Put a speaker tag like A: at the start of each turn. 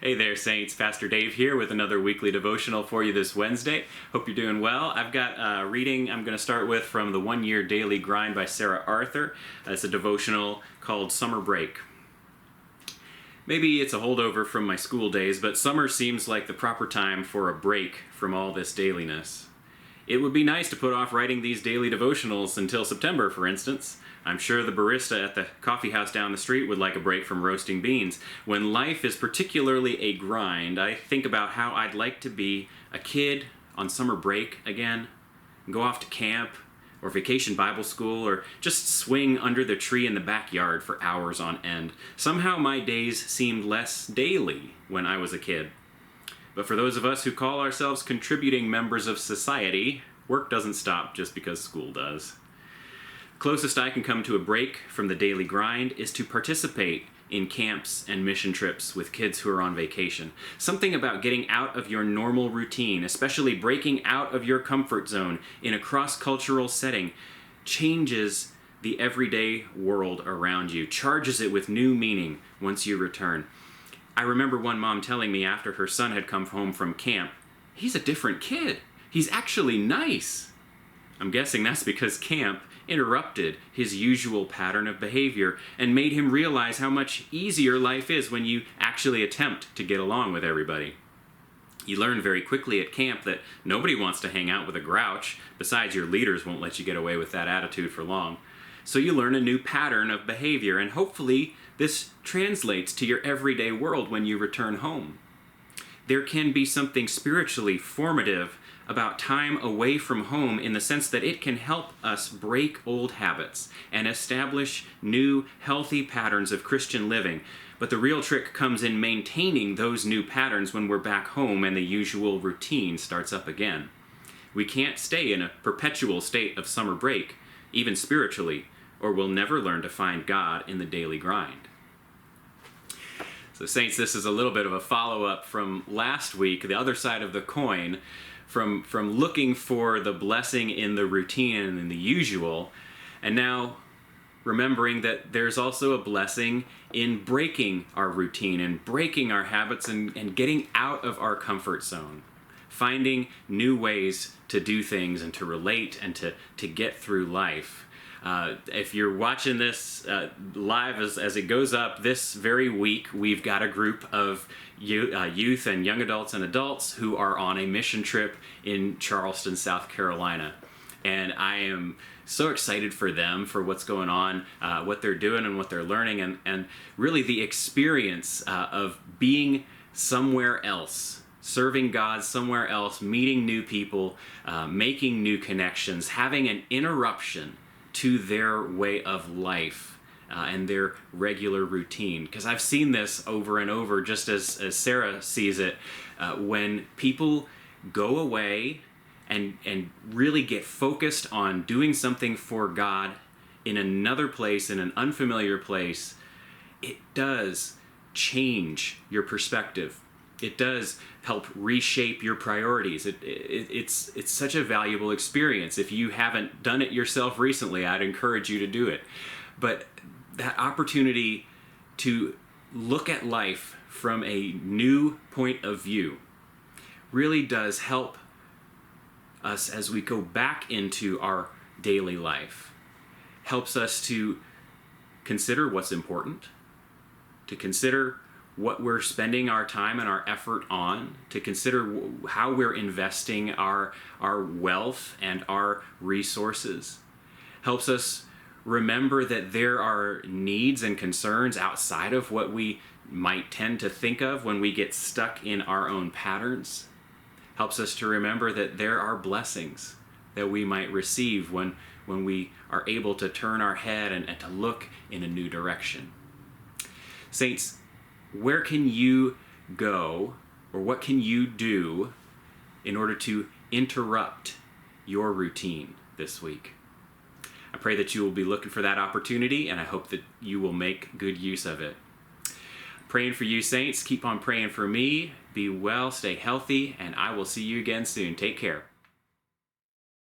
A: Hey there, Saints. Pastor Dave here with another weekly devotional for you this Wednesday. Hope you're doing well. I've got a reading I'm going to start with from the 1 Year Daily Grind by Sarah Arthur. It's a devotional called Summer Break. Maybe it's a holdover from my school days, but summer seems like the proper time for a break from all this dailiness. It would be nice to put off writing these daily devotionals until September, for instance. I'm sure the barista at the coffee house down the street would like a break from roasting beans. When life is particularly a grind, I think about how I'd like to be a kid on summer break again, and go off to camp, or vacation Bible school, or just swing under the tree in the backyard for hours on end. Somehow my days seemed less daily when I was a kid. But for those of us who call ourselves contributing members of society, work doesn't stop just because school does. Closest I can come to a break from the daily grind is to participate in camps and mission trips with kids who are on vacation. Something about getting out of your normal routine, especially breaking out of your comfort zone in a cross-cultural setting, changes the everyday world around you, charges it with new meaning once you return. I remember one mom telling me after her son had come home from camp, "He's a different kid. He's actually nice." I'm guessing that's because camp interrupted his usual pattern of behavior and made him realize how much easier life is when you actually attempt to get along with everybody. You learn very quickly at camp that nobody wants to hang out with a grouch. Besides, your leaders won't let you get away with that attitude for long. So you learn a new pattern of behavior, and hopefully this translates to your everyday world when you return home. There can be something spiritually formative about time away from home in the sense that it can help us break old habits and establish new, healthy patterns of Christian living. But the real trick comes in maintaining those new patterns when we're back home and the usual routine starts up again. We can't stay in a perpetual state of summer break, even spiritually, or we'll never learn to find God in the daily grind. So Saints, this is a little bit of a follow-up from last week, the other side of the coin, from looking for the blessing in the routine and in the usual, and now remembering that there's also a blessing in breaking our routine and breaking our habits and getting out of our comfort zone, finding new ways to do things and to relate and to get through life. If you're watching this live as it goes up this very week, we've got a group of youth and young adults and adults who are on a mission trip in Charleston, South Carolina. And I am so excited for them, for what's going on, what they're doing and what they're learning, and really the experience of being somewhere else, serving God somewhere else, meeting new people, making new connections, having an interruption to their way of life and their regular routine. Because I've seen this over and over, just as Sarah sees it, when people go away and really get focused on doing something for God in another place, in an unfamiliar place, it does change your perspective. It does help reshape your priorities. It's such a valuable experience. If you haven't done it yourself recently, I'd encourage you to do it. But that opportunity to look at life from a new point of view really does help us as we go back into our daily life. Helps us to consider what's important, to consider what we're spending our time and our effort on, to consider how we're investing our wealth and our resources. Helps us remember that there are needs and concerns outside of what we might tend to think of when we get stuck in our own patterns. Helps us to remember that there are blessings that we might receive when we are able to turn our head and to look in a new direction. Saints, where can you go, or what can you do in order to interrupt your routine this week? I pray that you will be looking for that opportunity, and I hope that you will make good use of it. Praying for you, Saints. Keep on praying for me. Be well, stay healthy, and I will see you again soon. Take care.